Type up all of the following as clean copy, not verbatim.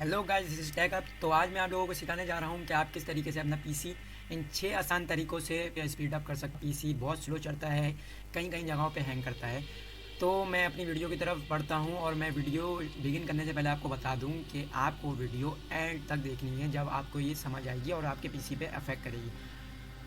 Hello guys, this is Tech Up. तो आज मैं आप लोगों को सिखाने जा रहा हूँ कि आप किस तरीके से अपना पीसी इन 6 आसान तरीकों से स्पीड अप कर सकते। पीसी बहुत स्लो चलता है, कहीं कहीं जगहों पे हैंग करता है। तो मैं अपनी वीडियो की तरफ बढ़ता हूँ और मैं वीडियो बिगिन करने से पहले आपको बता दूँ कि आपको वीडियो एंड तक देखनी है, जब आपको ये समझ आएगी और आपके पीसी पे अफेक्ट करेगी।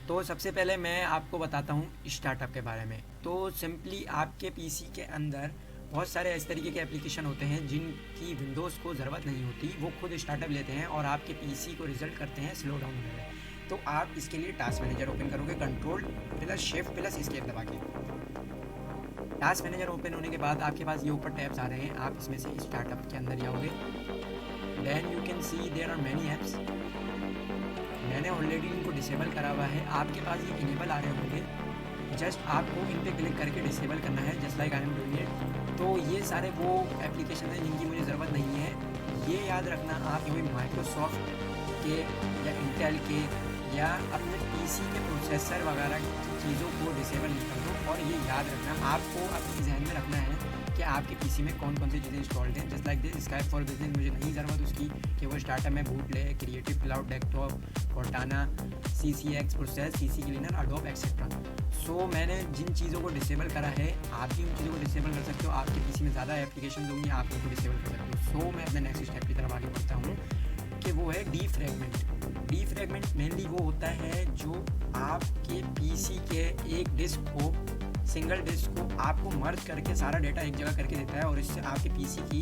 तो सबसे पहले मैं आपको बताता हूँ स्टार्टअप के बारे में। तो सिंपली आपके पीसी के अंदर बहुत सारे इस तरीके के एप्लीकेशन होते हैं जिनकी विंडोज़ को ज़रूरत नहीं होती, वो खुद स्टार्टअप लेते हैं और आपके पीसी को रिजल्ट करते हैं स्लो डाउन होने में। तो आप इसके लिए टास्क मैनेजर ओपन करोगे, control plus shift plus escape दबा के। टास्क मैनेजर ओपन होने के बाद आपके पास ये ऊपर टैब्स आ रहे हैं, आप इसमें से स्टार्टअप के अंदर जाओगे। Then you can see there are many apps. मैंने ऑलरेडी इनको डिसेबल करा हुआ है, आपके पास ये इनेबल आ रहे होंगे। जस्ट आपको इन पे क्लिक करके डिसेबल करना है, just like I am doing it. तो ये सारे वो एप्लीकेशन हैं जिनकी मुझे ज़रूरत नहीं है। ये याद रखना, आप कोई माइक्रोसॉफ्ट के या इंटेल के या अपने पीसी के प्रोसेसर वगैरह की चीज़ों को डिसेबल नहीं कर दो। और ये याद रखना, आपको अपने जहन में रखना है कि आपके पीसी में कौन कौन सी चीज़ें इंस्टॉल्ड हैं। Just like this Skype for business मुझे नहीं ज़रूरत उसकी कि वो स्टार्टअप में बूट ले, creative cloud desktop, Cortana, CCX process, CC cleaner, Adobe etcetera. So मैंने जिन चीज़ों को डिसेबल करा है, आप भी उन चीज़ों को डिसेबल कर सकते हो। आपके पीसी में ज़्यादा एप्लीकेशन होंगी, आप उनको डिसेबल कर सकते हो। सो मैं अपने नेक्स्ट स्टेप की तरफ आगे बढ़ता हूँ कि वो है डीफ्रैगमेंट। डीफ्रैगमेंट मेनली वो होता है जो आपके पीसी के एक डिस्क को, सिंगल डिस्क को आपको मर्ज करके सारा डेटा एक जगह करके देता है और इससे आपके पीसी की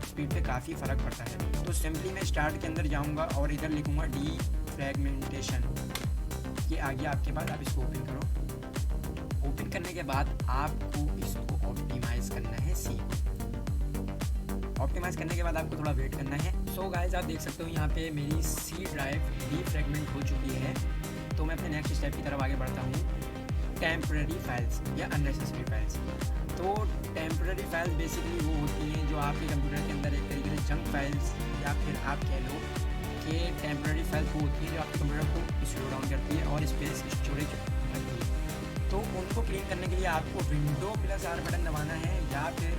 स्पीड पे काफ़ी फ़र्क पड़ता है। तो सिंपली मैं स्टार्ट के अंदर जाऊंगा और इधर लिखूंगा डीफ्रैगमेंटेशन। ये आ गया आपके पास, आप इसको ओपन करो। ओपन करने के बाद आपको इसको ऑप्टिमाइज़ करना है। सी ऑप्टिमाइज़ करने के बाद आपको थोड़ा वेट करना है। सो गाइस, आप देख सकते हो यहाँ पे मेरी सी ड्राइव डीफ्रैगमेंट हो चुकी है। तो मैं अपने नेक्स्ट स्टेप की तरफ आगे बढ़ता हूँ, टेम्पररी फाइल्स या अननेसेसरी फाइल्स। तो टेम्पररी फाइल्स बेसिकली वो होती हैं जो आपके कंप्यूटर के अंदर एक तरीके से जंक फाइल्स, या फिर आप कह लो कि टेम्पररी फाइल्स वो होती हैं जो आपके कंप्यूटर को स्लो डाउन करती है और स्पेस स्टोरेज रखती है। तो उनको क्लीन करने के लिए आपको Windows+R बटन दबाना है, या फिर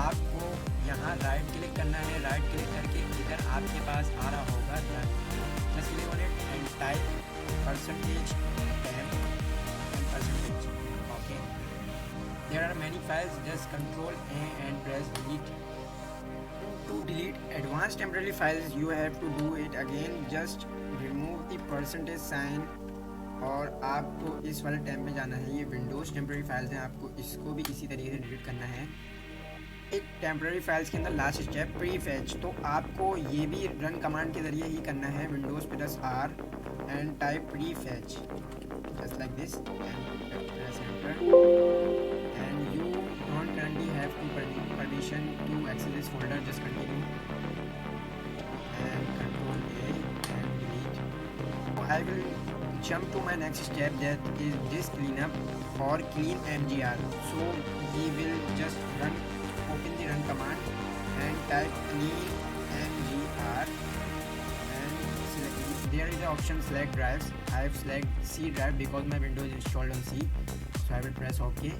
आपको यहाँ राइट क्लिक करना है। राइट क्लिक करके इधर आपके पास आ रहा होगा, just click on it and type %temp %. Okay. There are many files. Just Control A and press delete. To delete advanced temporary files, you have to do it again. Just remove the % sign. और आपको इस वाले tab में जाना है। ये Windows temporary files हैं, आपको इसको भी इसी तरीके से डिलीट करना है। एक टेम्पररी फाइल्स के अंदर लास्ट स्टेप प्रीफेच। तो आपको ये भी रन कमांड के ज़रिए ही करना है, Windows+R and type prefetch just like this and press enter, and you don't currently have to permission to access this folder. Just continue and Control A and delete. I will jump to my next step, that is disk cleanup or clean mgr. So we will just open the run command and type clean mgr. There is an option select drives. I have select C drive because my Windows is installed on C. So I will press OK.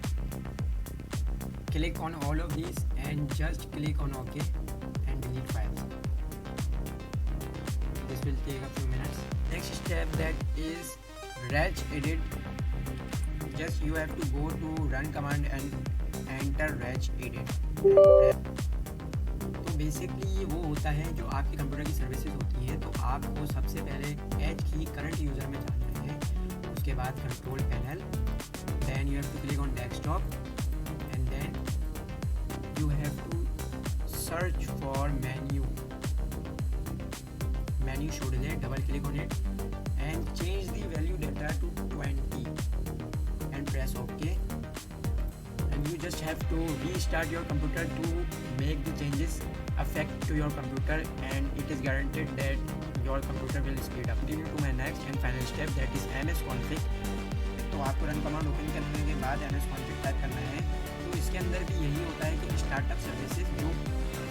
Click on all of these and just click on OK and delete files. This will take a few minutes. Next step, that is regedit. Just you have to go to run command and enter regedit. Basically ये वो होता है जो आपके computer की services होती हैं। तो आपको सबसे पहले एज की करंट यूज़र में जाना है, उसके बाद control panel, then you have to click on desktop and then you have to search for menu show delay, double click on it and change the value data to 20 and press okay. And you just have to restart your computer to make the changes affect to your computer, and it is guaranteed that your computer will speed up. Continue to my next and final step, that is msconfig. तो आपको run command open करने के बाद msconfig type करना है। तो इसके अंदर भी यही होता है कि स्टार्टअप सर्विसेज जो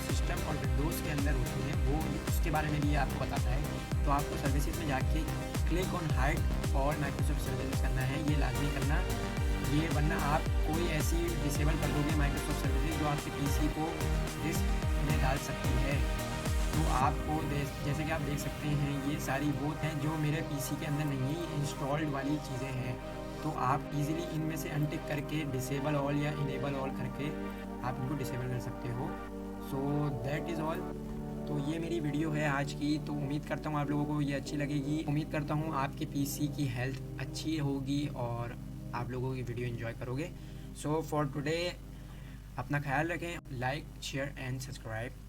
सिस्टम और विंडोज़ के अंदर होती हैं, वो उसके बारे में भी आपको बताता है। तो आपको सर्विसेज में जाके क्लिक ऑन हाइड और माइक्रोसॉफ्ट सर्विसेज करना है, ये लाजमी करना ये, वरना आप कोई ऐसी डिसेबल कर दोगे माइक्रोसॉफ्ट सर्विसेज जो आपके पीसी को डिस्क में डाल सकती है। तो आपको जैसे कि आप देख सकते हैं ये सारी वो हैं जो मेरे पीसी के अंदर नहीं है, ये इंस्टॉल्ड वाली चीज़ें हैं। तो आप इजीली इनमें से अनटिक करके डिसेबल ऑल या इनेबल ऑल करके आप इनको डिसेबल कर सकते हो। So that is all. तो ये मेरी वीडियो है आज की। तो उम्मीद करता हूँ आप लोगों को ये अच्छी लगेगी। उम्मीद करता हूँ आपके पीसी की हेल्थ अच्छी होगी और आप लोगों की वीडियो एंजॉय करोगे। सो फॉर टुडे अपना ख्याल रखें, लाइक शेयर एंड सब्सक्राइब।